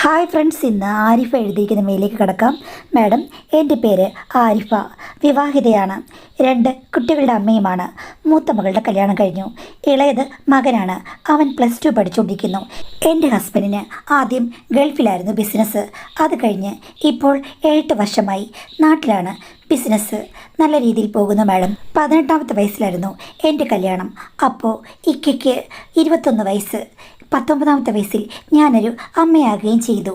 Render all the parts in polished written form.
Hi friends, ഇന്ന് ആരിഫ എഴുതിയിരിക്കുന്ന മെയിലേക്ക് കിടക്കാം. മാഡം, എൻ്റെ പേര് ആരിഫ, വിവാഹിതയാണ്, 2 കുട്ടികളുടെ അമ്മയുമാണ്. മൂത്ത മകളുടെ കല്യാണം കഴിഞ്ഞു. ഇളയത് മകനാണ്, അവൻ +2 പഠിച്ചുകൊണ്ടിരിക്കുന്നു. എൻ്റെ ഹസ്ബൻഡിന് ആദ്യം ഗൾഫിലായിരുന്നു ബിസിനസ്. അത് കഴിഞ്ഞ് ഇപ്പോൾ 8 വർഷമായി നാട്ടിലാണ് ബിസിനസ്. നല്ല രീതിയിൽ പോകുന്നു മാഡം. 18ാമത്തെ വയസ്സിലായിരുന്നു എൻ്റെ കല്യാണം. അപ്പോൾ ഇക്കയ്ക്ക് 21 വയസ്സ്. 19ാമത്തെ വയസ്സിൽ ഞാനൊരു അമ്മയാകുകയും ചെയ്തു.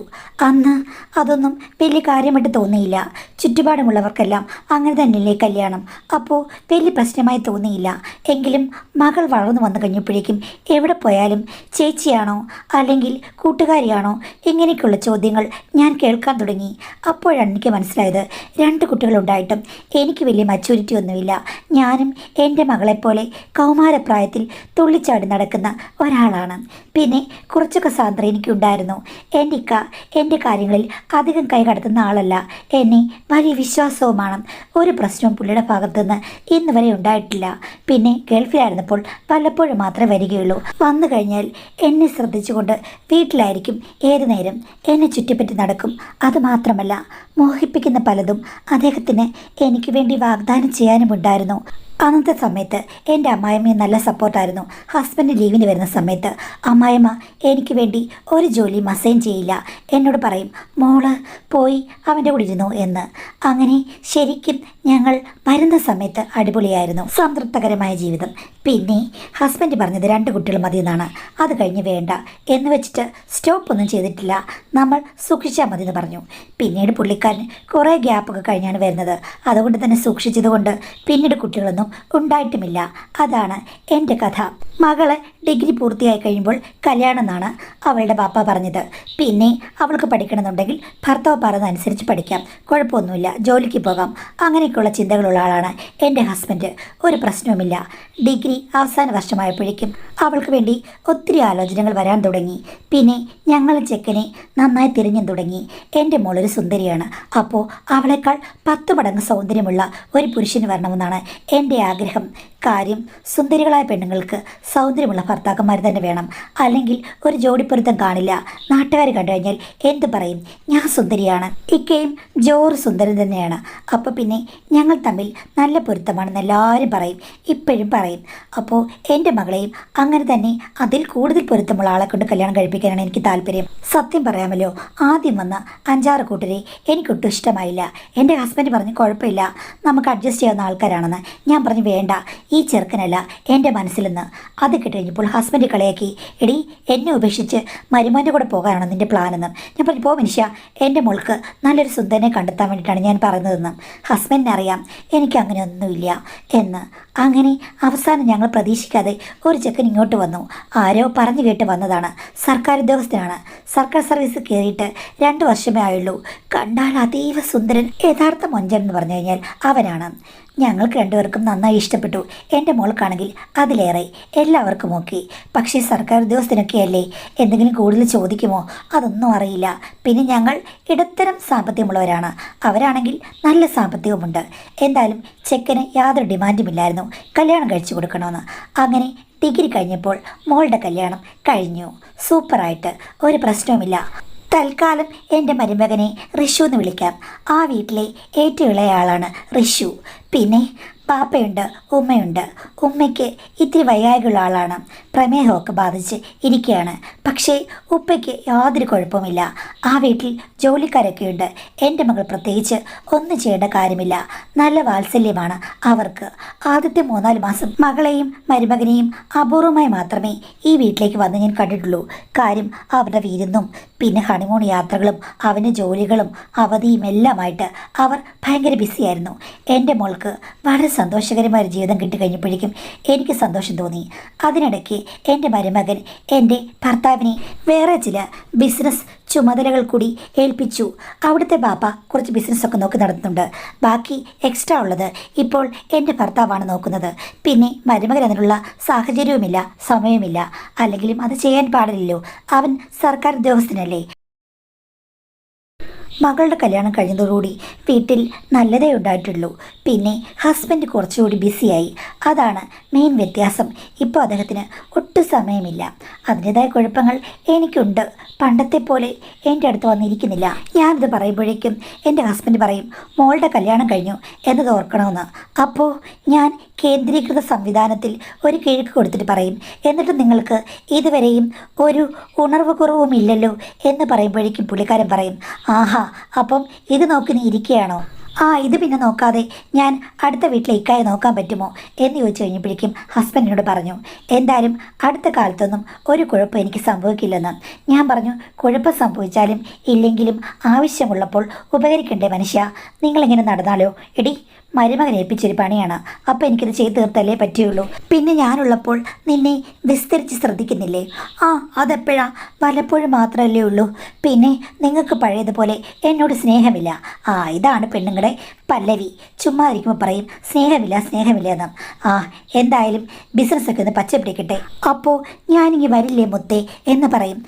അന്ന് അതൊന്നും വലിയ കാര്യമായിട്ട് തോന്നിയില്ല. ചുറ്റുപാടുമുള്ളവർക്കെല്ലാം അങ്ങനെ തന്നെയല്ലേ കല്യാണം. അപ്പോൾ വലിയ പ്രശ്നമായി തോന്നിയില്ല. എങ്കിലും മകൾ വളർന്നു വന്നു കഴിഞ്ഞപ്പോഴേക്കും എവിടെ പോയാലും ചേച്ചിയാണോ അല്ലെങ്കിൽ കൂട്ടുകാരിയാണോ ഇങ്ങനെയൊക്കെയുള്ള ചോദ്യങ്ങൾ ഞാൻ കേൾക്കാൻ തുടങ്ങി. അപ്പോഴാണ് എനിക്ക് മനസ്സിലായത്, 2 കുട്ടികളുണ്ടായിട്ടും എനിക്ക് വലിയ മച്യൂരിറ്റി ഒന്നുമില്ല. ഞാനും എൻ്റെ മകളെപ്പോലെ കൗമാരപ്രായത്തിൽ തുള്ളിച്ചാടി നടക്കുന്ന ഒരാളാണ്. പിന്നെ കുറച്ചൊക്കെ സ്വാതന്ത്ര്യം എനിക്കുണ്ടായിരുന്നു. എൻ്റെ ഇക്ക എൻ്റെ കാര്യങ്ങളിൽ അധികം കൈ കടത്തുന്ന ആളല്ല. എന്നെ വലിയ വിശ്വാസവുമാണ്. ഒരു പ്രശ്നവും പുള്ളിയുടെ ഭാഗത്തുനിന്ന് ഇന്ന് വരെ ഉണ്ടായിട്ടില്ല. പിന്നെ ഗൾഫിലായിരുന്നപ്പോൾ വല്ലപ്പോഴും മാത്രമേ വരികയുള്ളൂ. വന്നു കഴിഞ്ഞാൽ എന്നെ ശ്രദ്ധിച്ചുകൊണ്ട് വീട്ടിലായിരിക്കും. ഏതു നേരം എന്നെ ചുറ്റിപ്പറ്റി നടക്കും. അതുമാത്രമല്ല, മോഹിപ്പിക്കുന്ന പലതും അദ്ദേഹത്തിന് എനിക്ക് വേണ്ടി വാഗ്ദാനം ചെയ്യാനുമുണ്ടായിരുന്നു. അന്നത്തെ സമയത്ത് എൻ്റെ അമ്മായിയമ്മ നല്ല സപ്പോർട്ടായിരുന്നു. ഹസ്ബൻഡ് ലീവിന് വരുന്ന സമയത്ത് അമ്മായിയമ്മ എനിക്ക് വേണ്ടി ഒരു ജോലിയും അസൈൻ ചെയ്യില്ല. എന്നോട് പറയും, മോള് പോയി അവൻ്റെ കൂടെ ഇരുന്നു എന്ന്. അങ്ങനെ ശരിക്കും ഞങ്ങൾ വരുന്ന സമയത്ത് അടിപൊളിയായിരുന്നു, സംതൃപ്തകരമായ ജീവിതം. പിന്നെ ഹസ്ബൻഡ് പറഞ്ഞത് 2 കുട്ടികൾ മതിയെന്നാണ്. അത് കഴിഞ്ഞ് വേണ്ട എന്ന് വെച്ചിട്ട് സ്റ്റോപ്പൊന്നും ചെയ്തിട്ടില്ല. നമ്മൾ സൂക്ഷിച്ചാൽ മതി എന്ന് പറഞ്ഞു. പിന്നീട് പുള്ളിക്കാരൻ കുറേ ഗ്യാപ്പൊക്കെ കഴിഞ്ഞാണ് വരുന്നത്. അതുകൊണ്ട് തന്നെ സൂക്ഷിച്ചതുകൊണ്ട് പിന്നീട് കുട്ടികളൊന്നും ഉണ്ടായിട്ടുമില്ല. അതാണ് എൻ്റെ കഥ. മകള് ഡിഗ്രി പൂർത്തിയായി കഴിയുമ്പോൾ കല്യാണം എന്നാണ് അവളുടെ ബാപ്പ പറഞ്ഞത്. പിന്നെ അവൾക്ക് പഠിക്കണമെന്നുണ്ടെങ്കിൽ ഭർത്താവ് പറയുന്നതനുസരിച്ച് പഠിക്കാം, കുഴപ്പമൊന്നുമില്ല, ജോലിക്ക് പോകാം, അങ്ങനെയൊക്കെയുള്ള ചിന്തകളുള്ള ആളാണ് എൻ്റെ ഹസ്ബൻഡ്. ഒരു പ്രശ്നവുമില്ല. ഡിഗ്രി അവസാന വർഷമായപ്പോഴേക്കും അവൾക്ക് വേണ്ടി ഒത്തിരി ആലോചനകൾ വരാൻ തുടങ്ങി. പിന്നെ ഞങ്ങൾ ചെക്കനെ നന്നായി തിരിഞ്ഞും തുടങ്ങി. എൻ്റെ മോളൊരു സുന്ദരിയാണ്. അപ്പോൾ അവളെക്കാൾ 10 മടങ്ങ് സൗന്ദര്യമുള്ള ഒരു പുരുഷന് വരണമെന്നാണ് എൻ്റെ ആഗ്രഹം. കാര്യം, സുന്ദരികളായ പെണ്ണുങ്ങൾക്ക് സൗന്ദര്യമുള്ള ഭർത്താക്കന്മാർ തന്നെ വേണം, അല്ലെങ്കിൽ ഒരു ജോഡിപ്പൊരുത്തം കാണില്ല. നാട്ടുകാർ കണ്ടു കഴിഞ്ഞാൽ എന്ത് പറയും? ഞാൻ സുന്ദരിയാണ്, ഇക്കയും ജോറ് സുന്ദരൻ തന്നെയാണ്, അപ്പോൾ പിന്നെ ഞങ്ങൾ തമ്മിൽ നല്ല പൊരുത്തമാണെന്ന് എല്ലാവരും പറയും, ഇപ്പോഴും പറയും. അപ്പോൾ എൻ്റെ മകളെയും അങ്ങനെ തന്നെ അതിൽ കൂടുതൽ പൊരുത്തമുള്ള ആളെ കൊണ്ട് കല്യാണം കഴിപ്പിക്കാനാണ് എനിക്ക് താല്പര്യം. സത്യം പറയാമല്ലോ, ആദ്യം വന്ന 5-6 കൂട്ടരെ എനിക്കൊട്ടും ഇഷ്ടമായില്ല. എൻ്റെ ഹസ്ബൻഡ് പറഞ്ഞു കുഴപ്പമില്ല, നമുക്ക് അഡ്ജസ്റ്റ് ചെയ്യാവുന്ന ആൾക്കാരാണെന്ന്. ഞാൻ പറഞ്ഞു വേണ്ട, ഈ ചെറുക്കനല്ല എൻ്റെ മനസ്സിൽ നിന്ന്. അത് കിട്ടിക്കഴിഞ്ഞപ്പോൾ ഹസ്ബൻഡ് കളിയാക്കി, എടി എന്നെ ഉപേക്ഷിച്ച് മരുമോൻ്റെ കൂടെ പോകാനാണ് നിൻ്റെ പ്ലാനെന്ന്. ഞാൻ പറഞ്ഞു, പോ മനുഷ്യ, എൻ്റെ മോൾക്ക് നല്ലൊരു സുന്ദരനെ കണ്ടെത്താൻ വേണ്ടിയിട്ടാണ് ഞാൻ പറയുന്നതെന്ന്. ഹസ്ബൻഡിന് അറിയാം എനിക്ക് അങ്ങനെയൊന്നുമില്ല എന്ന്. അങ്ങനെ അവസാനം ഞങ്ങൾ പ്രതീക്ഷിക്കാതെ ഒരു ചെക്കൻ ഇങ്ങോട്ട് വന്നു. ആരോ പറഞ്ഞു കേട്ട് വന്നതാണ്. സർക്കാർ ഉദ്യോഗസ്ഥനാണ്. സർക്കാർ സർവീസ് കയറിയിട്ട് 2 വർഷമേ ആയുള്ളൂ. കണ്ടാൽ അതീവ സുന്ദരൻ, യഥാർത്ഥ മൊഞ്ചൻ എന്ന് പറഞ്ഞു കഴിഞ്ഞാൽ അവനാണ്. ഞങ്ങൾക്ക് 2 പേർക്കും നന്നായി ഇഷ്ടപ്പെട്ടു. എൻ്റെ മോൾക്കാണെങ്കിൽ അതിലേറെ. എല്ലാവർക്കും ഓക്കെ. പക്ഷേ സർക്കാർ ഉദ്യോഗസ്ഥനൊക്കെ അല്ലേ, എന്തെങ്കിലും കൂടുതൽ ചോദിക്കുമോ അതൊന്നും അറിയില്ല. പിന്നെ ഞങ്ങൾ ഇടത്തരം സാമ്പത്തികമുള്ളവരാണ്, അവരാണെങ്കിൽ നല്ല സാമ്പത്തികമുണ്ട്. എന്തായാലും ചെക്കന് യാതൊരു ഡിമാൻഡുമില്ലായിരുന്നു കല്യാണം കഴിച്ചു കൊടുക്കണമെന്ന്. അങ്ങനെ ഡിഗ്രി കഴിഞ്ഞപ്പോൾ മോളുടെ കല്യാണം കഴിഞ്ഞു. സൂപ്പറായിട്ട്, ഒരു പ്രശ്നവുമില്ല. തൽക്കാലം എൻ്റെ മരുമകനെ റിഷു എന്ന് വിളിക്കാം. ആ വീട്ടിലെ ഏറ്റവും ഇളയ ആളാണ് റിഷു. പിന്നെ പാപ്പയുണ്ട്, ഉമ്മയുണ്ട്. ഉമ്മയ്ക്ക് ഇത്തിരി വയ്യായ്കയുള്ള ആളാണ്, പ്രമേഹമൊക്കെ ബാധിച്ച് ഇരിക്കുകയാണ്. പക്ഷേ ഉപ്പയ്ക്ക് യാതൊരു കുഴപ്പമില്ല. ആ വീട്ടിൽ ജോലിക്കാരൊക്കെ ഉണ്ട്. എൻ്റെ മകൾ പ്രത്യേകിച്ച് ഒന്നും ചെയ്യേണ്ട കാര്യമില്ല. നല്ല വാത്സല്യമാണ് അവർക്ക്. ആദ്യത്തെ 3-4 മാസം മകളെയും മരുമകനെയും അപൂർവമായി മാത്രമേ ഈ വീട്ടിലേക്ക് വന്ന് ഞാൻ കണ്ടിട്ടുള്ളൂ. കാര്യം അവരുടെ വിരുന്നും പിന്നെ ഹണിമൂൺ യാത്രകളും അവൻ്റെ ജോലികളും അവധിയും എല്ലാമായിട്ട് അവർ ഭയങ്കര ബിസിയായിരുന്നു. എൻ്റെ മോൾക്ക് വളരെ സന്തോഷകരമായ ഒരു ജീവിതം കിട്ടിക്കഴിഞ്ഞപ്പോഴേക്കും എനിക്ക് സന്തോഷം തോന്നി. അതിനിടയ്ക്ക് എൻ്റെ മരുമകൻ എൻ്റെ ഭർത്താവിനെ വേറെ ചില ബിസിനസ് ചുമതലകൾ കൂടി ഏൽപ്പിച്ചു. അവിടുത്തെ ബാപ്പ കുറച്ച് ബിസിനസ്സൊക്കെ നോക്കി നടത്തുന്നുണ്ട്. ബാക്കി എക്സ്ട്രാ ഉള്ളത് ഇപ്പോൾ എൻ്റെ ഭർത്താവാണ് നോക്കുന്നത്. പിന്നെ മരുമകൻ അതിനുള്ള സാഹചര്യവുമില്ല, സമയവുമില്ല. അല്ലെങ്കിലും അത് ചെയ്യാൻ പാടില്ലല്ലോ, അവൻ സർക്കാർ ഉദ്യോഗസ്ഥനല്ലേ. മകളുടെ കല്യാണം കഴിഞ്ഞതോടുകൂടി വീട്ടിൽ നല്ലതേ ഉണ്ടായിട്ടുള്ളൂ. പിന്നെ ഹസ്ബൻഡ് കുറച്ചുകൂടി ബിസിയായി. അതാണ് മെയിൻ വ്യത്യാസം. ഇപ്പോൾ അദ്ദേഹത്തിന് ഒട്ടും സമയമില്ല. അതിൻ്റെതായ കുഴപ്പങ്ങൾ എനിക്കുണ്ട്. പണ്ടത്തെ പോലെ എൻ്റെ അടുത്ത് വന്നിരിക്കുന്നില്ല. ഞാനിത് പറയുമ്പോഴേക്കും എൻ്റെ ഹസ്ബൻഡ് പറയും, മോളുടെ കല്യാണം കഴിഞ്ഞു എന്നത് ഓർക്കണമെന്ന്. അപ്പോൾ ഞാൻ കേന്ദ്രീകൃത സംവിധാനത്തിൽ ഒരു കിഴക്ക് കൊടുത്തിട്ട് പറയും, എന്നിട്ട് നിങ്ങൾക്ക് ഇതുവരെയും ഒരു ഉണർവ് കുറവും ഇല്ലല്ലോ എന്ന് പറയുമ്പോഴേക്കും പുള്ളിക്കാരൻ പറയും, ആഹാ, അപ്പം ഇത് നോക്കി നീ ഇരിക്കുകയാണോ? ഇത് പിന്നെ നോക്കാതെ ഞാൻ അടുത്ത വീട്ടിലെ ഇക്കായെ നോക്കാൻ പറ്റുമോ എന്ന് ചോദിച്ചു കഴിഞ്ഞപ്പോഴേക്കും ഹസ്ബൻഡിനോട് പറഞ്ഞു, എന്തായാലും അടുത്ത കാലത്തൊന്നും ഒരു കുഴപ്പം എനിക്ക് സംഭവിക്കില്ലെന്ന്. ഞാൻ പറഞ്ഞു, കുഴപ്പം സംഭവിച്ചാലും ഇല്ലെങ്കിലും ആവശ്യമുള്ളപ്പോൾ ഉപകരിക്കണ്ടേ മനുഷ്യ, നിങ്ങളിങ്ങനെ നടന്നാലോ? എടി, മരുമകനെ ഏൽപ്പിച്ചൊരു പണിയാണ്, അപ്പം എനിക്കിത് ചെയ്ത് തീർത്തല്ലേ പറ്റുകയുള്ളൂ. പിന്നെ ഞാനുള്ളപ്പോൾ നിന്നെ വിസ്തരിച്ച് ശ്രദ്ധിക്കുന്നില്ലേ? അതെപ്പോഴാ? വല്ലപ്പോഴും മാത്രമല്ലേ ഉള്ളൂ. പിന്നെ നിങ്ങൾക്ക് പഴയതുപോലെ എന്നോട് സ്നേഹമില്ല. ഇതാണ് പെണ്ണുങ്ങളുടെ പല്ലവി. ചുമ്മാ ഇരിക്കുമ്പോൾ പറയും സ്നേഹമില്ല സ്നേഹമില്ല എന്ന്. എന്തായാലും ബിസിനസ്സൊക്കെ ഒന്ന് പച്ച പിടിക്കട്ടെ, അപ്പോൾ ഞാനിങ്ങി വരില്ലേ മുത്തേ എന്ന് പറയും.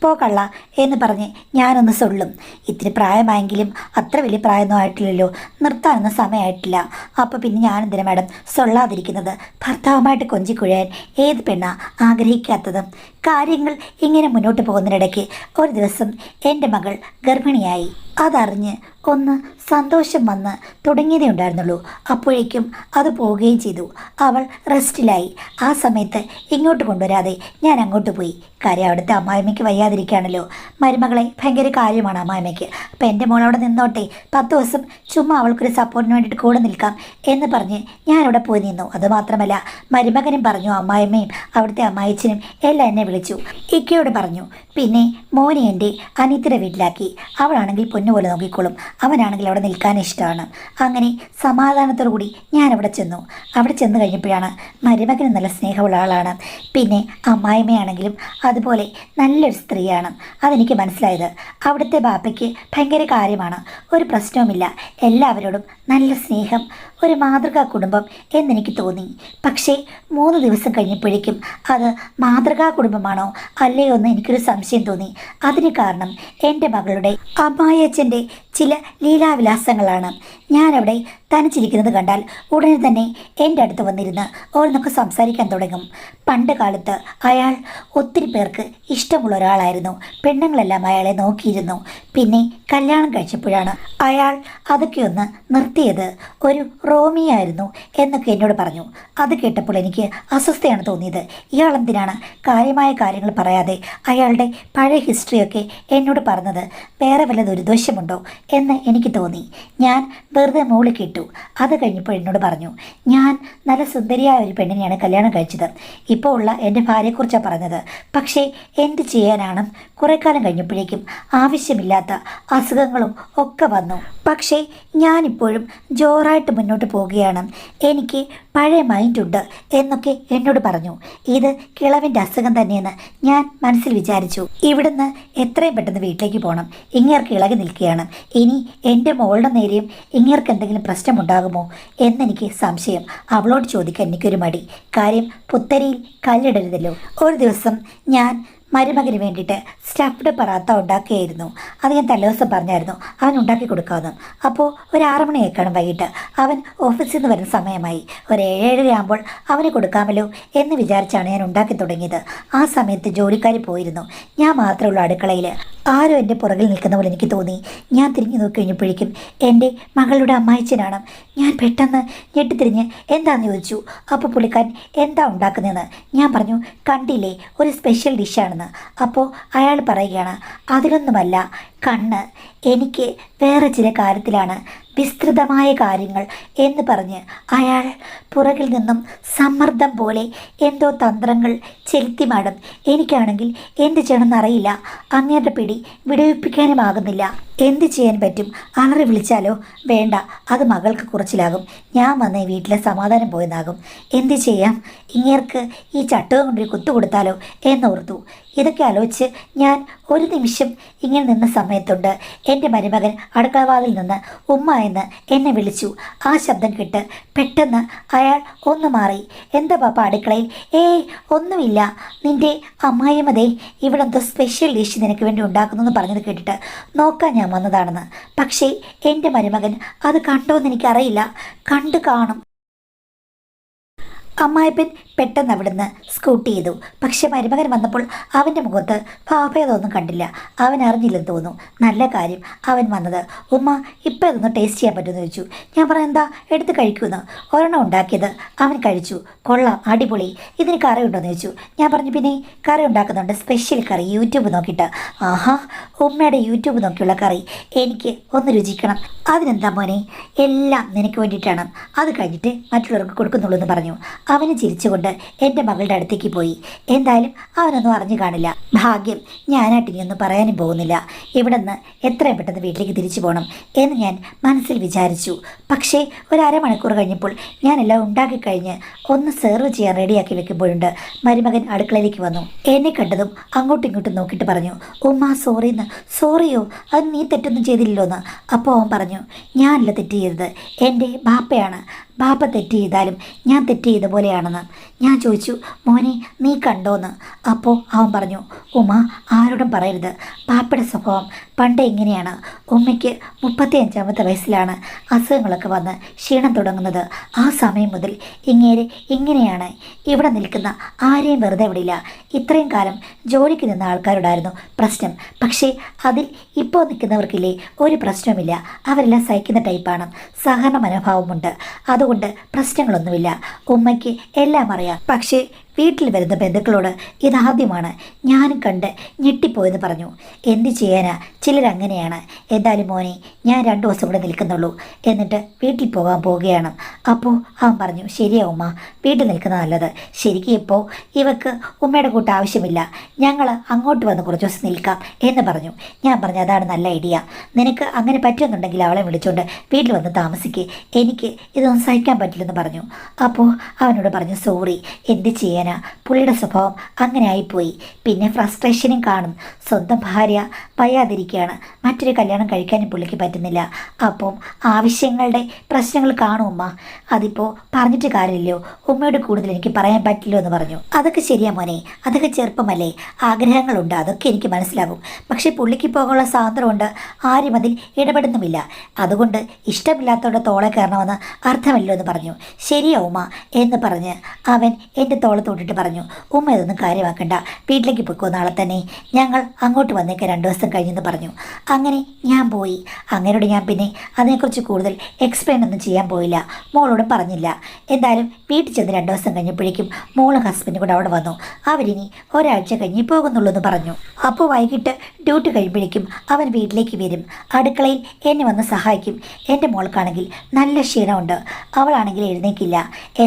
പോകള്ള എന്ന് പറഞ്ഞ് ഞാനൊന്ന് സൊള്ളും. ഇത്തിരി പ്രായമായെങ്കിലും അത്ര വലിയ പ്രായമൊന്നും ആയിട്ടില്ലല്ലോ, നിർത്താനൊന്നും സമയമായിട്ടില്ല. അപ്പോൾ പിന്നെ ഞാനെന്തിനാ മാഡം സൊള്ളാതിരിക്കുന്നത്? ഭർത്താവുമായിട്ട് കൊഞ്ചിക്കുഴയാൻ ഏത് പെണ്ണാ ആഗ്രഹിക്കാത്തത്? കാര്യങ്ങൾ ഇങ്ങനെ മുന്നോട്ട് പോകുന്നതിനിടയ്ക്ക് ഒരു ദിവസം എൻ്റെ മകൾ ഗർഭിണിയായി. അതറിഞ്ഞ് ഒന്ന് സന്തോഷം വന്ന് തുടങ്ങിയതേ ഉണ്ടായിരുന്നുള്ളൂ. അപ്പോഴേക്കും അത് പോവുകയും ചെയ്തു. അവൾ റെസ്റ്റിലായി. ആ സമയത്ത് ഇങ്ങോട്ട് കൊണ്ടുവരാതെ ഞാൻ അങ്ങോട്ട് പോയി. കാര്യം അവിടുത്തെ അമ്മായിമ്മയ്ക്ക് വയ്യാതിരിക്കുകയാണല്ലോ. മരുമകളെ ഭയങ്കര കാര്യമാണ് അമ്മായിമ്മയ്ക്ക്. അപ്പം എൻ്റെ മോൾ അവിടെ നിന്നോട്ടെ, 10 ദിവസം ചുമ്മാ അവൾക്കൊരു സപ്പോർട്ടിന് വേണ്ടിയിട്ട് കൂടെ നിൽക്കാം എന്ന് പറഞ്ഞ് ഞാനവിടെ പോയി നിന്നു. അതുമാത്രമല്ല, മരുമകനും പറഞ്ഞു, അമ്മായിമ്മയും അവിടുത്തെ അമ്മായിച്ചനും എല്ലാം എന്നെ വിളിച്ചു. ഇക്കയോട് പറഞ്ഞു, പിന്നെ മോനെ എൻ്റെ അനിയത്തിയുടെ വീട്ടിലാക്കി. അവളാണെങ്കിൽ പൊന്നുപോലെ നോക്കിക്കോളും, അവനാണെങ്കിൽ അവിടെ നിൽക്കാൻ ഇഷ്ടമാണ്. അങ്ങനെ സമാധാനത്തോടു കൂടി ഞാൻ അവിടെ ചെന്നു. അവിടെ ചെന്ന് കഴിഞ്ഞപ്പോഴാണ് മരുമകന് നല്ല സ്നേഹമുള്ള ആളാണ്. പിന്നെ അമ്മായിമ്മയാണെങ്കിലും അതുപോലെ നല്ലൊരു സ്ത്രീയാണ്. അതെനിക്ക് മനസ്സിലായത്. അവിടുത്തെ ബാപ്പയ്ക്ക് ഭയങ്കര കാര്യമാണ്, ഒരു പ്രശ്നവുമില്ല, എല്ലാവരോടും നല്ല സ്നേഹം, ഒരു മാതൃകാ കുടുംബം എന്നെനിക്ക് തോന്നി. പക്ഷേ 3 ദിവസം കഴിഞ്ഞപ്പോഴേക്കും അത് മാതൃകാ കുടുംബമാണോ അല്ലയോ എന്ന് എനിക്കൊരു സംശയം തോന്നി. അതിന് കാരണം എൻ്റെ മകളുടെ അമ്മായിയച്ഛൻ്റെ ചില ലീലാവിലാസങ്ങളാണ്. ഞാനവിടെ തനിച്ചിരിക്കുന്നത് കണ്ടാൽ ഉടനെ തന്നെ എൻ്റെ അടുത്ത് വന്നിരുന്ന് ഓരോന്നൊക്കെ സംസാരിക്കാൻ തുടങ്ങും. പണ്ട് കാലത്ത് അയാൾ ഒത്തിരി പേർക്ക് ഇഷ്ടമുള്ള ഒരാളായിരുന്നു. പെണ്ണുങ്ങളെല്ലാം അയാളെ നോക്കിയിരുന്നു. പിന്നെ കല്യാണം കഴിച്ചപ്പോഴാണ് അയാൾ അതൊക്കെ ഒന്ന് നിർത്തിയത്. ഒരു റോമിയായിരുന്നു എന്നൊക്കെ എന്നോട് പറഞ്ഞു. അത് കേട്ടപ്പോൾ എനിക്ക് അസ്വസ്ഥയാണ് തോന്നിയത്. ഇയാൾ എന്തിനാണ് കാര്യമായ കാര്യങ്ങൾ പറയാതെ അയാളുടെ പഴയ ഹിസ്റ്ററിയൊക്കെ എന്നോട് പറഞ്ഞത്? വേറെ വല്ല ദുരുദ്ദേശമുണ്ടോ എന്ന് എനിക്ക് തോന്നി. ഞാൻ വെറുതെ മോളി കേട്ടു. അത് കഴിഞ്ഞപ്പോൾ എന്നോട് പറഞ്ഞു, ഞാൻ നല്ല സുന്ദരിയായ ഒരു പെണ്ണിനെയാണ് കല്യാണം കഴിച്ചത്. ഇപ്പോൾ ഉള്ള എൻ്റെ ഭാര്യയെക്കുറിച്ചാണ് പറഞ്ഞത്. പക്ഷേ എന്ത് ചെയ്യാനാണ്, കുറേ കാലം കഴിഞ്ഞപ്പോഴേക്കും ആവശ്യമില്ലാത്ത അസുഖങ്ങളും ഒക്കെ വന്നു. പക്ഷേ ഞാനിപ്പോഴും ജോറായിട്ട് മുന്നോട്ട് പോവുകയാണ്. എനിക്ക് പഴയ മൈൻഡുണ്ട് എന്നൊക്കെ എന്നോട് പറഞ്ഞു. ഇത് കിളവിൻ്റെ അസുഖം തന്നെയെന്ന് ഞാൻ മനസ്സിൽ വിചാരിച്ചു. ഇവിടുന്ന് എത്രയും പെട്ടെന്ന് വീട്ടിലേക്ക് പോകണം. ഇങ്ങേർക്ക് ഇളകി നിൽക്കുകയാണ്. ഇനി എൻ്റെ മോളുടെ നേരെയും ഇങ്ങേർക്ക് എന്തെങ്കിലും പ്രശ്നമുണ്ടാകുമോ എന്നെനിക്ക് സംശയം. അവളോട് ചോദിക്കാൻ എനിക്കൊരു മടി. കാര്യം പുത്തരിയിൽ കല്ലിടരുതല്ലോ. ഒരു ദിവസം ഞാൻ മരുമകന് വേണ്ടിയിട്ട് സ്റ്റഫ്ഡ് പറാത്ത ഉണ്ടാക്കിയായിരുന്നു. അത് ഞാൻ തലേദിവസം പറഞ്ഞായിരുന്നു അവൻ ഉണ്ടാക്കി കൊടുക്കാമെന്ന്. അപ്പോൾ ഒരു 6 മണിയൊക്കെയാണ് വൈകിട്ട്. അവൻ ഓഫീസിൽ നിന്ന് വരുന്ന സമയമായി. ഒരു 7:30 ആകുമ്പോൾ അവന് കൊടുക്കാമല്ലോ എന്ന് വിചാരിച്ചാണ് ഞാൻ ഉണ്ടാക്കി തുടങ്ങിയത്. ആ സമയത്ത് ജോലിക്കാർ പോയിരുന്നു. ഞാൻ മാത്രമേ ഉള്ളൂ അടുക്കളയിൽ. ആരും എൻ്റെ പുറകിൽ നിൽക്കുന്ന പോലെ എനിക്ക് തോന്നി. ഞാൻ തിരിഞ്ഞു നോക്കി കഴിഞ്ഞപ്പോഴേക്കും എൻ്റെ മകളുടെ അമ്മായിച്ചനാണ്. ഞാൻ പെട്ടെന്ന് ഞെട്ടിത്തിരിഞ്ഞ് എന്താണെന്ന് ചോദിച്ചു. അപ്പോൾ പുള്ളിക്കാരൻ എന്താ ഉണ്ടാക്കുന്നതെന്ന് ഞാൻ പറഞ്ഞു. കണ്ടില്ലേ, ഒരു സ്പെഷ്യൽ ഡിഷാണെന്ന്. അപ്പോൾ അയാൾ പറയുകയാണ്, അതിലൊന്നുമല്ല കണ്ണ്, എനിക്ക് വേറെ ചില കാര്യത്തിലാണ് വിസ്തൃതമായ കാര്യങ്ങൾ എന്ന് പറഞ്ഞ് അയാൾ പുറകിൽ നിന്നും സമ്മർദ്ദം പോലെ എന്തോ തന്ത്രങ്ങൾ ചെലുത്തി. മാഡം, എനിക്കാണെങ്കിൽ എന്ത് ചെയ്യണമെന്നറിയില്ല. അങ്ങേരുടെ പിടി വിടുവിപ്പിക്കാനുമാകുന്നില്ല. എന്ത് ചെയ്യാൻ പറ്റും? അലറി വിളിച്ചാലോ? വേണ്ട, അത് മകൾക്ക് കുറച്ചിലാകും. ഞാൻ വന്ന് വീട്ടിലെ സമാധാനം പോയെന്നാകും. എന്ത് ചെയ്യാം? ഇങ്ങേർക്ക് ഈ ചട്ടകം കൊണ്ടൊരു കുത്തു കൊടുത്താലോ എന്നോർത്തു. ഇതൊക്കെ ആലോചിച്ച് ഞാൻ ഒരു നിമിഷം ഇങ്ങനെ നിന്ന സമയത്ത് സമയത്തുണ്ട് എൻ്റെ മരുമകൻ അടുക്കളവാതിൽ നിന്ന് ഉമ്മ എന്ന് എന്നെ വിളിച്ചു. ആ ശബ്ദം കേട്ട് പെട്ടെന്ന് അയാൾ ഒന്ന് മാറി. എന്താ പാപ്പ അടുക്കളയിൽ? ഏയ് ഒന്നുമില്ല, നിൻ്റെ അമ്മായിയമ്മതേ ഇവിടെ എന്തോ സ്പെഷ്യൽ ഡിഷ് നിനക്ക് വേണ്ടി ഉണ്ടാക്കുന്നു എന്ന് പറഞ്ഞത് കേട്ടിട്ട് നോക്കാൻ ഞാൻ വന്നതാണെന്ന്. പക്ഷേ എൻ്റെ മരുമകൻ അത് കണ്ടോന്ന് എനിക്കറിയില്ല. കണ്ടു കാണും. അമ്മായിപ്പൻ പെട്ടെന്ന് അവിടുന്ന് സ്കൂട്ടി ചെയ്തു. പക്ഷെ മരുമകൻ വന്നപ്പോൾ അവൻ്റെ മുഖത്ത് ഭാഭേദമൊന്നും കണ്ടില്ല. അവൻ അറിഞ്ഞില്ലെന്ന് തോന്നുന്നു. നല്ല കാര്യം അവൻ വന്നത്. ഉമ്മ ഇപ്പം ഇതൊന്ന് ടേസ്റ്റ് ചെയ്യാൻ പറ്റുമെന്ന് ചോദിച്ചു. ഞാൻ പറഞ്ഞു എന്താ, എടുത്ത് കഴിക്കുമെന്ന്. ഒരെണ്ണം ഉണ്ടാക്കിയത് അവൻ കഴിച്ചു. കൊള്ളാം, അടിപൊളി. ഇതിന് കറി ഉണ്ടോയെന്ന് ചോദിച്ചു. ഞാൻ പറഞ്ഞു പിന്നെ കറി ഉണ്ടാക്കുന്നുണ്ട്, സ്പെഷ്യൽ കറി, യൂട്യൂബ് നോക്കിയിട്ട്. ആഹാ, ഉമ്മയുടെ യൂട്യൂബ് നോക്കിയുള്ള കറി എനിക്ക് ഒന്ന് രുചിക്കണം. അതിനെന്താ മോനെ, എല്ലാം നിനക്ക് വേണ്ടിയിട്ടാണ്. അത് കഴിഞ്ഞിട്ട് മറ്റുള്ളവർക്ക് കൊടുക്കുന്നുള്ളൂ എന്ന് പറഞ്ഞു. അവന് ചിരിച്ചുകൊണ്ട് എൻ്റെ മകളുടെ അടുത്തേക്ക് പോയി. എന്തായാലും അവനൊന്നും അറിഞ്ഞു കാണില്ല. ഭാഗ്യം. ഞാനായിട്ടിനിയൊന്നും പറയാനും പോകുന്നില്ല. ഇവിടെ നിന്ന് എത്രയും പെട്ടെന്ന് വീട്ടിലേക്ക് തിരിച്ചു പോകണം എന്ന് ഞാൻ മനസ്സിൽ വിചാരിച്ചു. പക്ഷേ ഒരു അരമണിക്കൂർ കഴിഞ്ഞപ്പോൾ ഞാനെല്ലാം ഉണ്ടാക്കിക്കഴിഞ്ഞ് ഒന്ന് സെർവ് ചെയ്യാൻ റെഡിയാക്കി വെക്കുമ്പോഴുണ്ട് മരുമകൻ അടുക്കളയിലേക്ക് വന്നു. എന്നെ കണ്ടതും അങ്ങോട്ടും ഇങ്ങോട്ടും നോക്കിയിട്ട് പറഞ്ഞു, ഉമ്മ സോറിന്ന്. സോറിയോ? അത് നീ തെറ്റൊന്നും ചെയ്തില്ലല്ലോ എന്ന്. അപ്പോൾ അവൻ പറഞ്ഞു, ഞാനല്ല തെറ്റ് ചെയ്തത്, എൻ്റെ ബാപ്പയാണ്. ബാപ്പ തെറ്റ് ചെയ്താലും ഞാൻ തെറ്റ് ചെയ്ത പോലെയാണെന്ന്. ഞാൻ ചോദിച്ചു, മോനെ നീ കണ്ടോന്ന്. അപ്പോൾ അവൻ പറഞ്ഞു, ഉമ്മ ആരോടും പറയരുത്, ബാപ്പയുടെ സ്വഭാവം പണ്ട് എങ്ങനെയാണ്. ഉമ്മയ്ക്ക് 35-ാമത്തെ വയസ്സിലാണ് അസുഖങ്ങളൊക്കെ വന്ന് ക്ഷീണം തുടങ്ങുന്നത്. ആ സമയം മുതൽ ഇങ്ങനെയാണ്. ഇവിടെ നിൽക്കുന്ന ആരെയും വെറുതെ വിടില്ല. ഇത്രയും കാലം ജോലിക്ക് നിന്ന ആൾക്കാരോടായിരുന്നു പ്രശ്നം. പക്ഷേ അതിൽ ഇപ്പോൾ നിൽക്കുന്നവർക്കില്ലേ ഒരു പ്രശ്നവുമില്ല. അവരെല്ലാം സഹിക്കുന്ന ടൈപ്പാണ്. സഹകരണ മനോഭാവമുണ്ട്. അതുകൊണ്ട് പ്രശ്നങ്ങളൊന്നുമില്ല. ഉമ്മയ്ക്ക് എല്ലാം അറിയാം. പക്ഷേ വീട്ടിൽ വരുന്ന ബന്ധുക്കളോട് ഇതാദ്യമാണ് ഞാനും കണ്ട് ഞെട്ടിപ്പോയെന്ന് പറഞ്ഞു. എന്ത് ചെയ്യാനാ, ചിലരങ്ങനെയാണ്. എന്തായാലും മോനെ ഞാൻ 2 ദിവസം കൂടെ നിൽക്കുന്നുള്ളൂ, എന്നിട്ട് വീട്ടിൽ പോകാൻ പോവുകയാണ്. അപ്പോൾ അവൻ പറഞ്ഞു, ശരിയാ ഉമ്മ, വീട്ടിൽ നിൽക്കുന്നത് നല്ലത്. ശരിക്കും ഇപ്പോൾ ഇവക്ക് ഉമ്മയുടെ കൂട്ട് ആവശ്യമില്ല, ഞങ്ങൾ അങ്ങോട്ട് വന്ന് കുറച്ച് ദിവസം നിൽക്കാം എന്ന് പറഞ്ഞു. ഞാൻ പറഞ്ഞു, അതാണ് നല്ല ഐഡിയ. നിനക്ക് അങ്ങനെ പറ്റുമെന്നുണ്ടെങ്കിൽ അവളെ വിളിച്ചുകൊണ്ട് വീട്ടിൽ വന്ന് താമസിക്കുക, എനിക്ക് ഇതൊന്നും സഹിക്കാൻ പറ്റില്ലെന്ന് പറഞ്ഞു. അപ്പോൾ അവനോട് പറഞ്ഞു, സോറി, എന്ത് ചെയ്യാൻ, പുള്ളിയുടെ സ്വഭാവം അങ്ങനെ ആയിപ്പോയി. പിന്നെ ഫ്രസ്ട്രേഷനും കാണും. സ്വന്തം ഭാര്യ വയ്യാതിരിക്കുകയാണ്, മറ്റൊരു കല്യാണം കഴിക്കാനും പുള്ളിക്ക് പറ്റുന്നില്ല. അപ്പം ആവശ്യങ്ങളുടെ പ്രശ്നങ്ങൾ കാണും ഉമ്മ. അതിപ്പോൾ പറഞ്ഞിട്ട് കാര്യമില്ലയോ, ഉമ്മയോട് കൂടുതൽ എനിക്ക് പറയാൻ പറ്റില്ലോ എന്ന് പറഞ്ഞു. അതൊക്കെ ശരിയാ മോനെ, അതൊക്കെ ചെറുപ്പമല്ലേ, ആഗ്രഹങ്ങളുണ്ട്, അതൊക്കെ എനിക്ക് മനസ്സിലാകും. പക്ഷേ പുള്ളിക്ക് പോകാനുള്ള സ്വാതന്ത്ര്യമുണ്ട്, ആരും അതിൽ ഇടപെടുന്നുമില്ല. അതുകൊണ്ട് ഇഷ്ടമില്ലാത്തവരുടെ തോളെ കയറണമെന്ന് അർത്ഥമല്ലോ എന്ന് പറഞ്ഞു. ശരിയാ ഉമ്മ എന്ന് പറഞ്ഞ് അവൻ എൻ്റെ തോളത്ത് തൊട്ടിട്ട് പറഞ്ഞു, ഉമ്മ ഇതൊന്നും കാര്യമാക്കണ്ട, വീട്ടിലേക്ക് പോയിക്കോ, നാളെ തന്നെ ഞങ്ങൾ അങ്ങോട്ട് വന്നേക്ക് 2 ദിവസം കഴിഞ്ഞെന്ന് പറഞ്ഞു. അങ്ങനെ ഞാൻ പോയി. അങ്ങനോട് ഞാൻ പിന്നെ അതിനെക്കുറിച്ച് കൂടുതൽ എക്സ്പ്ലെയിൻ ഒന്നും ചെയ്യാൻ പോയില്ല, മോളോട് പറഞ്ഞില്ല. എന്തായാലും വീട്ടിൽ ചെന്ന് 2 ദിവസം കഴിഞ്ഞപ്പോഴേക്കും മോളും ഹസ്ബൻഡും കൂടെ അവിടെ വന്നു. അവരിനി ഒരാഴ്ച കഴിഞ്ഞ് പോകുന്നുള്ളൂ എന്ന് പറഞ്ഞു. അപ്പോൾ വൈകിട്ട് ഡ്യൂട്ടി കഴിയുമ്പോഴേക്കും അവൻ വീട്ടിലേക്ക് വരും. അടുക്കളയിൽ എന്നെ വന്ന് സഹായിക്കും. എൻ്റെ മോൾക്കാണെങ്കിൽ നല്ല ക്ഷീണമുണ്ട്, അവളാണെങ്കിൽ എഴുന്നേക്കില്ല.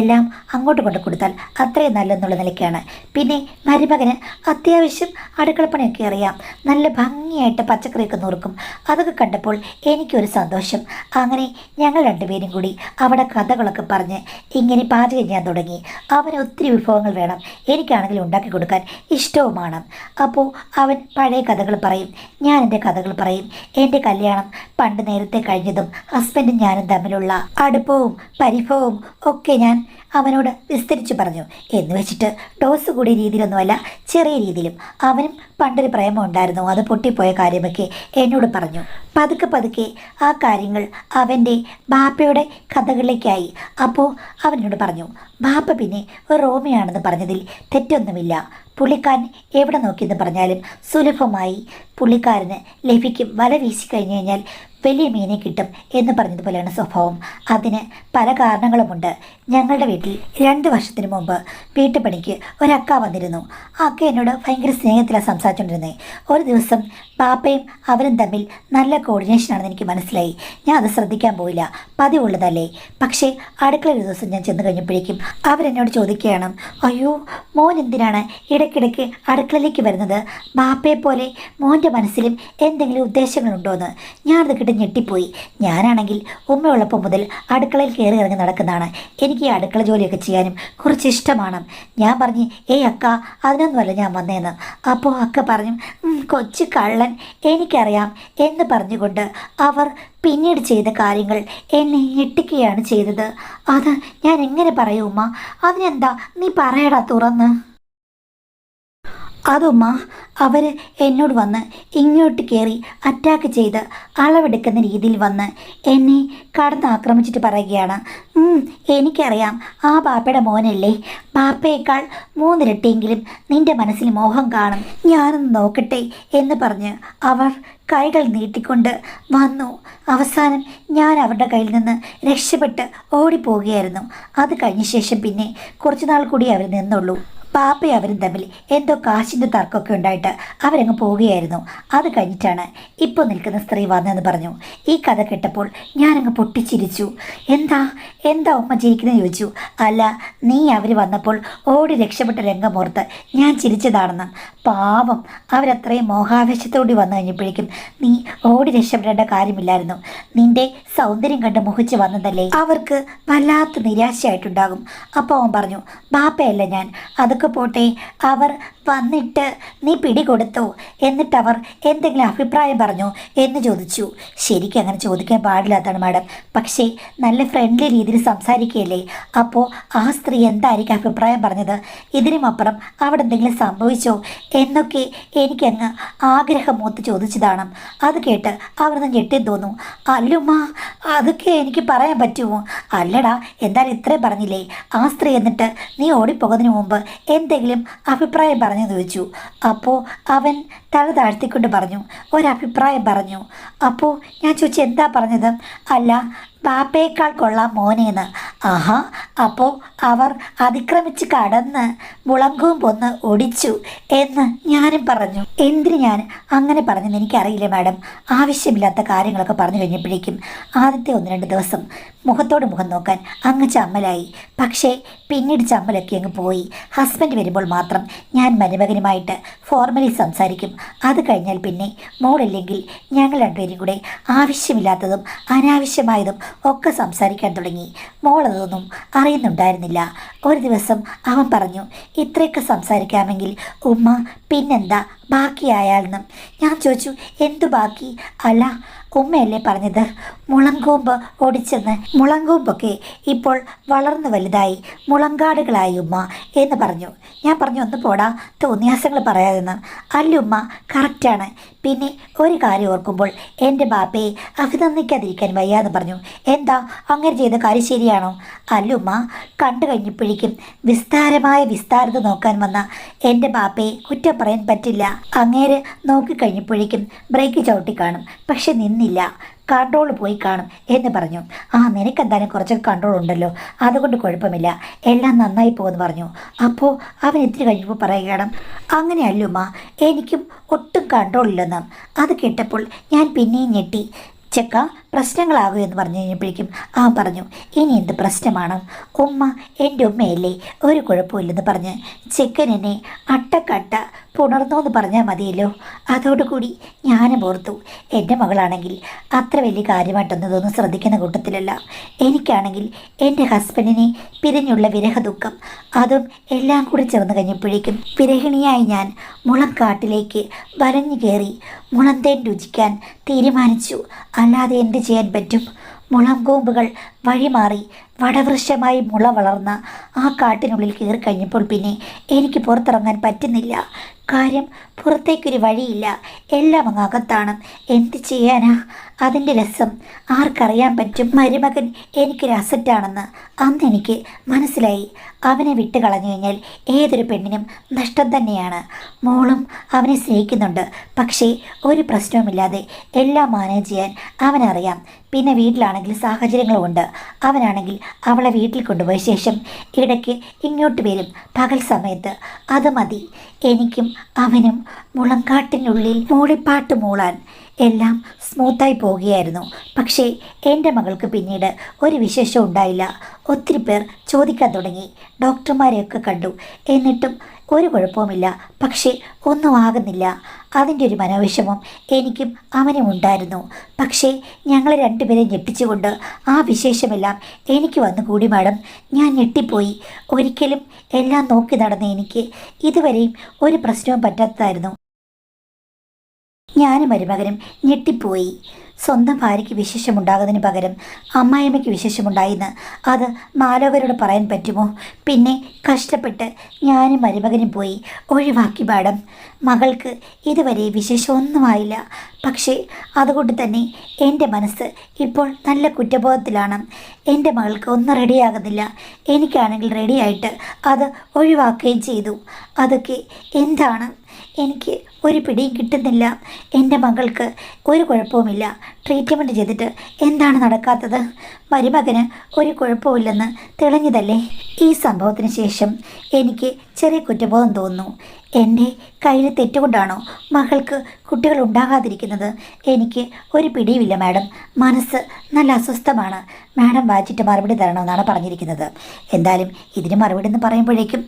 എല്ലാം അങ്ങോട്ട് കൊണ്ട് കൊടുത്താൽ അത്രയും നല്ലെന്നുള്ള നിലയ്ക്കാണ്. പിന്നെ മരുമകന് അത്യാവശ്യം അടുക്കളപ്പണിയൊക്കെ അറിയാം. നല്ല ഭംഗിയായിട്ട് പച്ചക്കറിയൊക്കെ നുറുക്കും. അതൊക്കെ കണ്ടപ്പോൾ എനിക്കൊരു സന്തോഷം. അങ്ങനെ ഞങ്ങൾ 2 പേരും കൂടി അവിടെ കഥകളൊക്കെ പറഞ്ഞ് ഇങ്ങനെ പാചകം ചെയ്യാൻ തുടങ്ങി. അവന് ഒത്തിരി വിഭവങ്ങൾ വേണം, എനിക്കാണെങ്കിൽ ഉണ്ടാക്കി കൊടുക്കാൻ ഇഷ്ടവുമാണ്. അപ്പോൾ അവൻ പഴയ കഥകൾ പറയും, ഞാൻ എൻ്റെ കഥകൾ പറയും. എൻ്റെ കല്യാണം പണ്ട് നേരത്തെ കഴിഞ്ഞതും ഹസ്ബൻഡും ഞാനും തമ്മിലുള്ള അടുപ്പവും പരിഭവവും ഒക്കെ ഞാൻ അവനോട് വിസ്തരിച്ചു പറഞ്ഞു. എന്ന് വെച്ചിട്ട് ഡോസ് കൂടിയ രീതിയിലൊന്നുമല്ല, ചെറിയ രീതിയിലും. അവനും പണ്ടൊരു പ്രേമം ഉണ്ടായിരുന്നു, അത് പൊട്ടിപ്പോയ കാര്യമൊക്കെ എന്നോട് പറഞ്ഞു. പതുക്കെ പതുക്കെ ആ കാര്യങ്ങൾ അവൻ്റെ ബാപ്പയുടെ കഥകളിലേക്കായി. അപ്പോൾ അവനോട് പറഞ്ഞു, ബാപ്പ പിന്നെ ഒരു റോമിയാണെന്ന് പറഞ്ഞതിൽ തെറ്റൊന്നുമില്ല. പുള്ളിക്കാരൻ എവിടെ നോക്കിയെന്ന് പറഞ്ഞാലും സുലഭമായി പുള്ളിക്കാരന് ലഭിക്കും. വല വീശിക്കഴിഞ്ഞു കഴിഞ്ഞാൽ വലിയ മീനെ കിട്ടും എന്ന് പറഞ്ഞതുപോലെയാണ് സ്വഭാവം. അതിന് പല കാരണങ്ങളുമുണ്ട്. ഞങ്ങളുടെ വീട്ടിൽ 2 വർഷത്തിന് മുമ്പ് വീട്ടുപണിക്ക് ഒരക്ക വന്നിരുന്നു. ആ അക്ക എന്നോട് ഭയങ്കര സ്നേഹത്തിലാണ് സംസാരിച്ചുകൊണ്ടിരുന്നത്. ഒരു ദിവസം പാപ്പയും അവരും തമ്മിൽ നല്ല കോർഡിനേഷനാണെന്ന് എനിക്ക് മനസ്സിലായി. ഞാൻ അത് ശ്രദ്ധിക്കാൻ പോയില്ല, പതിവുള്ളതല്ലേ. പക്ഷേ അടുക്കള ഒരു ദിവസം ഞാൻ ചെന്ന് കഴിഞ്ഞപ്പോഴേക്കും അവരെന്നോട് ചോദിക്കുകയാണ്, അയ്യോ മോൻ എന്തിനാണ് ഇടയ്ക്കിടയ്ക്ക് അടുക്കളയിലേക്ക് വരുന്നത്? ബാപ്പയെ പോലെ മോൻ്റെ മനസ്സിലും എന്തെങ്കിലും ഉദ്ദേശങ്ങളുണ്ടോ എന്ന്. ഞാനത് കേട്ട് ഞെട്ടിപ്പോയി. ഞാനാണെങ്കിൽ ഉമ്മയുള്ളപ്പോൾ മുതൽ അടുക്കളയിൽ കയറി ഇറങ്ങി നടക്കുന്നതാണ്. എനിക്ക് ഈ അടുക്കള ജോലിയൊക്കെ ചെയ്യാനും കുറച്ച് ഇഷ്ടമാണ്. ഞാൻ പറഞ്ഞു, ഏയ് അക്ക, അതിനൊന്നുമല്ല ഞാൻ വന്നേന്ന്. അപ്പോൾ അക്ക പറഞ്ഞു, കൊച്ചു കള്ളൻ, എനിക്കറിയാം എന്ന് പറഞ്ഞുകൊണ്ട് അവർ പിന്നീട് ചെയ്ത കാര്യങ്ങൾ എന്നെ ഞെട്ടിക്കുകയാണ് ചെയ്തത്. അത് ഞാൻ എങ്ങനെ പറയൂ ഉമ്മ? അതിനെന്താ, നീ പറയടാ തുറന്ന്. അതുമ്മ, അവർ എന്നോട് വന്ന് ഇങ്ങോട്ട് കയറി അറ്റാക്ക് ചെയ്ത് അളവെടുക്കുന്ന രീതിയിൽ വന്ന് എന്നെ കടന്നാക്രമിച്ചിട്ട് പറയുകയാണ്, എനിക്കറിയാം ആ ബാപ്പയുടെ മോനല്ലേ, ബാപ്പയേക്കാൾ 3 ഇരട്ടിയെങ്കിലും നിന്റെ മനസ്സിൽ മോഹം കാണും, ഞാനൊന്ന് നോക്കട്ടെ എന്ന് പറഞ്ഞ് അവർ കൈകൾ നീട്ടിക്കൊണ്ട് വന്നു. അവസാനം ഞാൻ അവരുടെ കയ്യിൽ നിന്ന് രക്ഷപ്പെട്ട് ഓടിപ്പോവുകയായിരുന്നു. അത് കഴിഞ്ഞ ശേഷം പിന്നെ കുറച്ച് നാൾ കൂടി അവർ നിന്നുള്ളൂ. പാപ്പയും അവരും തമ്മിൽ എന്തോ കാശിൻ്റെ തർക്കമൊക്കെ ഉണ്ടായിട്ട് അവരങ്ങ് പോവുകയായിരുന്നു. അത് കഴിഞ്ഞിട്ടാണ് ഇപ്പോൾ നിൽക്കുന്ന സ്ത്രീ വന്നതെന്ന് പറഞ്ഞു. ഈ കഥ കേട്ടപ്പോൾ ഞാനങ്ങ് പൊട്ടിച്ചിരിച്ചു. എന്താ എന്താ ഉമ്മ ചിരിക്കുന്നതെന്ന് ചോദിച്ചു. അല്ല, നീ അവർ വന്നപ്പോൾ ഓടി രക്ഷപ്പെട്ട രംഗമോർത്ത് ഞാൻ ചിരിച്ചതാണെന്ന്. പാവം, അവരത്രയും മോഹാവേശത്തോടി വന്നു കഴിഞ്ഞപ്പോഴേക്കും നീ ഓടി രക്ഷപ്പെടേണ്ട കാര്യമില്ലായിരുന്നു. നിന്റെ സൗന്ദര്യം കണ്ട് മോഹിച്ച് വന്നതല്ലേ, അവർക്ക് വല്ലാത്ത നിരാശയായിട്ടുണ്ടാകും. അപ്പോൾ അവൻ പറഞ്ഞു, ബാപ്പയല്ല ഞാൻ, അതൊക്കെ പോട്ടെ, അവർ വന്നിട്ട് നീ പിടികൊടുത്തോ, എന്നിട്ടവർ എന്തെങ്കിലും അഭിപ്രായം പറഞ്ഞോ എന്ന് ചോദിച്ചു. ശരിക്കും അങ്ങനെ ചോദിക്കാൻ പാടില്ലാത്തതാണ് മാഡം, പക്ഷേ നല്ല ഫ്രണ്ട്ലി രീതിയിൽ സംസാരിക്കുകയല്ലേ. അപ്പോൾ ആ സ്ത്രീ എന്തായിരിക്കും അഭിപ്രായം പറഞ്ഞത്? ഇതിനുമപ്പുറം അവിടെ എന്തെങ്കിലും സംഭവിച്ചോ എന്നൊക്കെ എനിക്കങ്ങ് ആഗ്രഹമൂത്ത് ചോദിച്ചതാണ്. അത് കേട്ട് അവിടുന്ന് ഞെട്ടി തോന്നു. അല്ലുമ്മ, അതൊക്കെ എനിക്ക് പറയാൻ പറ്റുമോ? അല്ലടാ, എന്തായാലും ഇത്രയും പറഞ്ഞില്ലേ, ആ സ്ത്രീ എന്നിട്ട് നീ ഓടിപ്പോകുന്നതിന് മുമ്പ് എന്തെങ്കിലും അഭിപ്രായം പറഞ്ഞെന്ന് ചോദിച്ചു. അപ്പോൾ അവൻ തല താഴ്ത്തിക്കൊണ്ട് പറഞ്ഞു, ഒരഭിപ്രായം പറഞ്ഞു. അപ്പോൾ ഞാൻ ചോദിച്ചു, എന്താ പറഞ്ഞത്? അല്ല, ബാപ്പയേക്കാൾ കൊള്ളാം മോനേന്ന്. ആഹാ, അപ്പോൾ അവർ അതിക്രമിച്ച് കടന്ന് മുളങ്കും പൊന്ന് ഒടിച്ചു എന്ന് ഞാനും പറഞ്ഞു. എന്തിന് ഞാൻ അങ്ങനെ പറഞ്ഞെന്ന് എനിക്കറിയില്ല മാഡം. ആവശ്യമില്ലാത്ത കാര്യങ്ങളൊക്കെ പറഞ്ഞു കഴിഞ്ഞപ്പോഴേക്കും ആദ്യത്തെ 1-2 ദിവസം മുഖത്തോട് മുഖം നോക്കാൻ അങ്ങ് ചമ്മലായി. പക്ഷേ പിന്നീട് ചമ്മലൊക്കെ അങ്ങ് പോയി. ഹസ്ബൻഡ് വരുമ്പോൾ മാത്രം ഞാൻ മരുമകനുമായിട്ട് ഫോർമലി സംസാരിക്കും. അത് കഴിഞ്ഞാൽ പിന്നെ മോളില്ലെങ്കിൽ ഞങ്ങൾ രണ്ടുപേരും കൂടെ ആവശ്യമില്ലാത്തതും അനാവശ്യമായതും ഒക്കെ സംസാരിക്കാൻ തുടങ്ങി. മോളതൊന്നും അറിയുന്നുണ്ടായിരുന്നില്ല. ഒരു ദിവസം അവൻ പറഞ്ഞു, ഇത്രയൊക്കെ സംസാരിക്കാമെങ്കിൽ ഉമ്മ പിന്നെന്താ ബാക്കിയായാലെന്നും. ഞാൻ ചോദിച്ചു, എന്തു ബാക്കി? അല്ല, ഉമ്മയല്ലേ പറഞ്ഞത് മുളങ്കൂമ്പ് ഒടിച്ചെന്ന്? മുളങ്കൂമ്പൊക്കെ ഇപ്പോൾ വളർന്നു വലുതായി മുളങ്കാടുകളായി ഉമ്മ എന്ന് പറഞ്ഞു. ഞാൻ പറഞ്ഞു, ഒന്ന് പോടാ, തോന്നിയാസങ്ങൾ പറയാതെന്ന്. അല്ലുമ്മ, കറക്റ്റാണ്. പിന്നെ ഒരു കാര്യം ഓർക്കുമ്പോൾ എൻ്റെ ബാപ്പയെ അഭിനന്ദിക്കാതിരിക്കാൻ വയ്യാന്ന് പറഞ്ഞു. എന്താ, അങ്ങനെ ചെയ്ത കാര്യം ശരിയാണോ? അല്ലുമ്മ, കണ്ടു കഴിഞ്ഞപ്പോഴേക്കും വിസ്താരത നോക്കാൻ വന്ന എൻ്റെ ബാപ്പയെ കുറ്റം പറയാൻ പറ്റില്ല. അങ്ങേര് നോക്കിക്കഴിഞ്ഞപ്പോഴേക്കും ബ്രേക്ക് ചവിട്ടി കാണും, പക്ഷെ നിന്നില്ല, കൺട്രോൾ പോയി കാണും എന്ന് പറഞ്ഞു. ആ, നിനക്കെന്തായാലും കുറച്ചൊക്കെ കൺട്രോൾ ഉണ്ടല്ലോ, അതുകൊണ്ട് കുഴപ്പമില്ല, എല്ലാം നന്നായി പോകുമെന്ന് പറഞ്ഞു. അപ്പോൾ അവൻ ഇത്തിരി കഴിഞ്ഞപ്പോൾ പറയുകയാണ്, അങ്ങനെയല്ലുമ്മ, എനിക്കും ഒട്ടും കൺട്രോൾ ഇല്ലെന്ന്. അത് കേട്ടപ്പോൾ ഞാൻ പിന്നെയും ഞെട്ടി. ചെക്ക, പ്രശ്നങ്ങളാകും എന്ന് പറഞ്ഞു കഴിഞ്ഞപ്പോഴേക്കും ആ പറഞ്ഞു, ഇനി എന്ത് പ്രശ്നമാണ്? ഉമ്മ എൻ്റെ ഉമ്മയല്ലേ, ഒരു കുഴപ്പമില്ലെന്ന് പറഞ്ഞ് ചെക്കൻ എന്നെ അട്ടക്കട്ട പുണർന്നോന്ന് പറഞ്ഞാൽ മതിയല്ലോ. അതോടുകൂടി ഞാനും ഓർത്തു, എൻ്റെ മകളാണെങ്കിൽ അത്ര വലിയ കാര്യമായിട്ടൊന്നും ഇതൊന്നും ശ്രദ്ധിക്കുന്ന കൂട്ടത്തിലല്ല. എനിക്കാണെങ്കിൽ എൻ്റെ ഹസ്ബൻഡിനെ പിരിഞ്ഞുള്ള വിരഹ ദുഃഖം, അതും എല്ലാം കൂടി ചേർന്ന് കഴിഞ്ഞപ്പോഴേക്കും വിരഹിണിയായി ഞാൻ മുളങ്കാട്ടിലേക്ക് വലഞ്ഞു കയറി മുളന്തേൻ രുചിക്കാൻ തീരുമാനിച്ചു. അല്ലാതെ എന്ത് ചെയ്യാൻ പറ്റും? മുളങ്കൂമ്പുകൾ വഴിമാറി വടവൃക്ഷമായി മുള വളർന്ന ആ കാട്ടിനുള്ളിൽ കയറി കഴിഞ്ഞപ്പോൾ പിന്നെ എനിക്ക് പുറത്തിറങ്ങാൻ പറ്റുന്നില്ല. കാര്യം, പുറത്തേക്കൊരു വഴിയില്ല, എല്ലാം അങ്ങ് അകത്താണ്. എന്ത് ചെയ്യാനാ? അതിൻ്റെ രസം ആർക്കറിയാൻ പറ്റും? മരുമകൻ എനിക്കൊരു അസറ്റാണെന്ന് അന്ന് എനിക്ക് മനസ്സിലായി. അവനെ വിട്ട് കളഞ്ഞു കഴിഞ്ഞാൽ ഏതൊരു പെണ്ണിനും നഷ്ടം തന്നെയാണ്. മോളും അവനെ സ്നേഹിക്കുന്നുണ്ട്, പക്ഷേ ഒരു പ്രശ്നവുമില്ലാതെ എല്ലാം മാനേജ് ചെയ്യാൻ അവനറിയാം. പിന്നെ വീട്ടിലാണെങ്കിൽ സാഹചര്യങ്ങളുമുണ്ട്. അവനാണെങ്കിൽ അവളെ വീട്ടിൽ കൊണ്ടുപോയ ശേഷം ഇടയ്ക്ക് ഇങ്ങോട്ട് വരും പകൽ സമയത്ത്. അത് മതി എനിക്കും അവനും മുളങ്കാട്ടിനുള്ളിൽ മൂളിപ്പാട്ട് മൂളാൻ. എല്ലാം സ്മൂത്തായി പോവുകയായിരുന്നു. പക്ഷേ എൻ്റെ മകൾക്ക് പിന്നീട് ഒരു വിശേഷം ഉണ്ടായില്ല. ഒത്തിരി പേർ ചോദിക്കാൻ തുടങ്ങി, ഡോക്ടർമാരെയൊക്കെ കണ്ടു, എന്നിട്ടും ഒരു കുഴപ്പവുമില്ല. പക്ഷേ ഒന്നും ആകുന്നില്ല. അതിൻ്റെ ഒരു മനോവിഷമം എനിക്കും അവനും ഉണ്ടായിരുന്നു. പക്ഷേ ഞങ്ങൾ രണ്ടുപേരെയും ഞെട്ടിച്ചുകൊണ്ട് ആ വിശേഷമെല്ലാം എനിക്ക് വന്നുകൂടി മാഡം. ഞാൻ ഞെട്ടിപ്പോയി. ഒരിക്കലും എല്ലാം നോക്കി നടന്ന എനിക്ക് ഇതുവരെയും ഒരു പ്രശ്നവും പറ്റാത്തതായിരുന്നു. ഞാനും മരുമകനും ഞെട്ടിപ്പോയി. സ്വന്തം ഭാര്യയ്ക്ക് വിശേഷമുണ്ടാകുന്നതിന് പകരം അമ്മായിയമ്മയ്ക്ക് വിശേഷമുണ്ടായിന്ന് അത് മാലോകരോട് പറയാൻ പറ്റുമോ? പിന്നെ കഷ്ടപ്പെട്ട് ഞാനും മരുമകനും പോയി ഒഴിവാക്കി മാഡം. മകൾക്ക് ഇതുവരെ വിശേഷമൊന്നുമായില്ല. പക്ഷേ അതുകൊണ്ട് തന്നെ എൻ്റെ മനസ്സ് ഇപ്പോൾ നല്ല കുറ്റബോധത്തിലാണ്. എൻ്റെ മകൾക്ക് ഒന്നും റെഡിയാകുന്നില്ല. എനിക്കാണെങ്കിൽ റെഡിയായിട്ട് അത് ഒഴിവാക്കുകയും ചെയ്തു. അതൊക്കെ എന്താണ്? എനിക്ക് ഒരു പിടിയും കിട്ടുന്നില്ല. എൻ്റെ മകൾക്ക് ഒരു കുഴപ്പവുമില്ല. ട്രീറ്റ്മെൻറ്റ് ചെയ്തിട്ട് എന്താണ് നടക്കാത്തത്? മരുമകന് ഒരു കുഴപ്പമില്ലെന്ന് തെളിഞ്ഞതല്ലേ? ഈ സംഭവത്തിന് ശേഷം എനിക്ക് ചെറിയ കുറ്റബോധം തോന്നുന്നു. എൻ്റെ കയ്യിൽ തെറ്റുകൊണ്ടാണോ മകൾക്ക് കുട്ടികൾ ഉണ്ടാകാതിരിക്കുന്നത്? എനിക്ക് ഒരു പിടിയുമില്ല മാഡം. മനസ്സ് നല്ല അസ്വസ്ഥമാണ്. മാഡം വായിച്ചിട്ട് മറുപടി തരണമെന്നാണ് പറഞ്ഞിരിക്കുന്നത്. എന്തായാലും ഇതിന് മറുപടി എന്ന് പറയുമ്പോഴേക്കും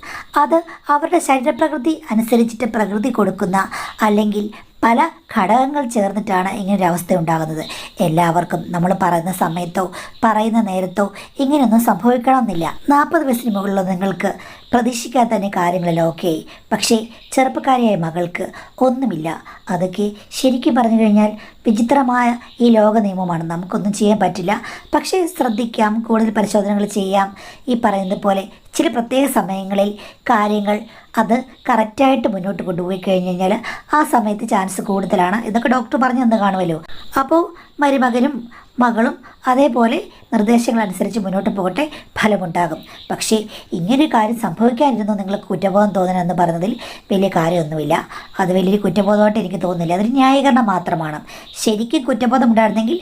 അത് അവരുടെ ശരീരപ്രകൃതി അനുസരിച്ചിട്ട് പ്രകൃതി കൊടുക്കുന്ന അല്ലെങ്കിൽ പല ഘടകങ്ങൾ ചേർന്നിട്ടാണ് ഇങ്ങനൊരവസ്ഥ ഉണ്ടാകുന്നത്. എല്ലാവർക്കും നമ്മൾ പറയുന്ന സമയത്തോ പറയുന്ന നേരത്തോ ഇങ്ങനെയൊന്നും സംഭവിക്കണമെന്നില്ല. 40 വയസ്സിന് മുകളിലുള്ള നിങ്ങൾക്ക് പ്രതീക്ഷിക്കാൻ തന്നെ കാര്യങ്ങളെല്ലാം ഓക്കെ. പക്ഷേ ചെറുപ്പക്കാരിയായ മകൾക്ക് ഒന്നുമില്ല. അതൊക്കെ ശരിക്കും പറഞ്ഞു കഴിഞ്ഞാൽ വിചിത്രമായ ഈ ലോക നിയമമാണ്. നമുക്കൊന്നും ചെയ്യാൻ പറ്റില്ല. പക്ഷേ ശ്രദ്ധിക്കാം, കൂടുതൽ പരിശോധനകൾ ചെയ്യാം. ഈ പറയുന്നത് പോലെ ചില പ്രത്യേക സമയങ്ങളിൽ കാര്യങ്ങൾ അത് കറക്റ്റായിട്ട് മുന്നോട്ട് കൊണ്ടുപോയി കഴിഞ്ഞ് കഴിഞ്ഞാൽ ആ സമയത്ത് ചാൻസ് കൂടുതലാണ്. ഇതൊക്കെ ഡോക്ടർ പറഞ്ഞു തന്നു കാണുമല്ലോ. അപ്പോൾ മരുമകനും മകളും അതേപോലെ നിർദ്ദേശങ്ങളനുസരിച്ച് മുന്നോട്ട് പോകട്ടെ, ഫലമുണ്ടാകും. പക്ഷേ ഇങ്ങനൊരു കാര്യം സംഭവിക്കാനിരുന്നു നിങ്ങൾക്ക് കുറ്റബോധം തോന്നണമെന്ന് പറഞ്ഞതിൽ വലിയ കാര്യമൊന്നുമില്ല. അത് വലിയൊരു കുറ്റബോധമായിട്ട് എനിക്ക് തോന്നുന്നില്ല. അതൊരു ന്യായീകരണം മാത്രമാണ്. ശരിക്കും കുറ്റബോധം ഉണ്ടായിരുന്നെങ്കിൽ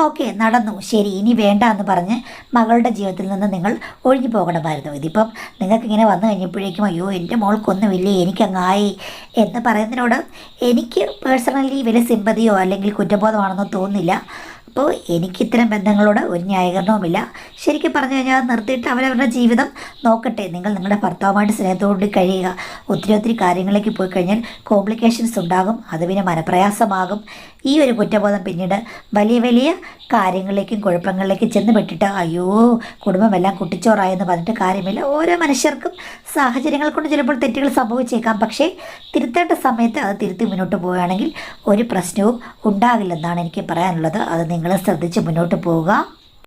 ഓക്കെ, നടന്നു, ശരി, ഇനി വേണ്ട എന്ന് പറഞ്ഞ് മകളുടെ ജീവിതത്തിൽ നിന്ന് നിങ്ങൾ ഒഴിഞ്ഞു പോകണമായിരുന്നു. ഇതിപ്പം നിങ്ങൾക്കിങ്ങനെ വന്നു കഴിഞ്ഞപ്പോഴേക്കും അയ്യോ എൻ്റെ മോൾക്കൊന്നുമില്ലേ, എനിക്കങ്ങായി എന്ന് പറയുന്നതിനോട് എനിക്ക് പേഴ്സണലി വലിയ സിമ്പതിയോ അല്ലെങ്കിൽ കുറ്റബോധമാണെന്നോ തോന്നുന്നില്ല. അപ്പോൾ എനിക്കിത്തരം ബന്ധങ്ങളോട് ഒരു ന്യായീകരണവുമില്ല. ശരിക്കും പറഞ്ഞു കഴിഞ്ഞാൽ നിർത്തിയിട്ട് അവരവരുടെ ജീവിതം നോക്കട്ടെ. നിങ്ങൾ നിങ്ങളുടെ ഭർത്താവുമായിട്ട് സ്നേഹത്തോടുകൂടി കഴിയുക. ഒത്തിരി കാര്യങ്ങളിലേക്ക് പോയി കഴിഞ്ഞാൽ കോംപ്ലിക്കേഷൻസ് ഉണ്ടാകും. അത് പിന്നെ മനപ്രയാസമാകും. ഈ ഒരു കുറ്റബോധം പിന്നീട് വലിയ കാര്യങ്ങളിലേക്കും കുഴപ്പങ്ങളിലേക്കും ചെന്ന് പെട്ടിട്ട് അയ്യോ കുടുംബമെല്ലാം കുട്ടിച്ചോറായെന്ന് പറഞ്ഞിട്ട് കാര്യമില്ല. ഓരോ മനുഷ്യർക്കും സാഹചര്യങ്ങൾ കൊണ്ട് ചിലപ്പോൾ തെറ്റുകൾ സംഭവിച്ചേക്കാം. പക്ഷേ തിരുത്തേണ്ട സമയത്ത് അത് തിരുത്തി മുന്നോട്ട് പോവുകയാണെങ്കിൽ ഒരു പ്രശ്നവും ഉണ്ടാകില്ലെന്നാണ് എനിക്ക് പറയാനുള്ളത്. അത് നിങ്ങൾ ശ്രദ്ധിച്ച് മുന്നോട്ട് പോവുക.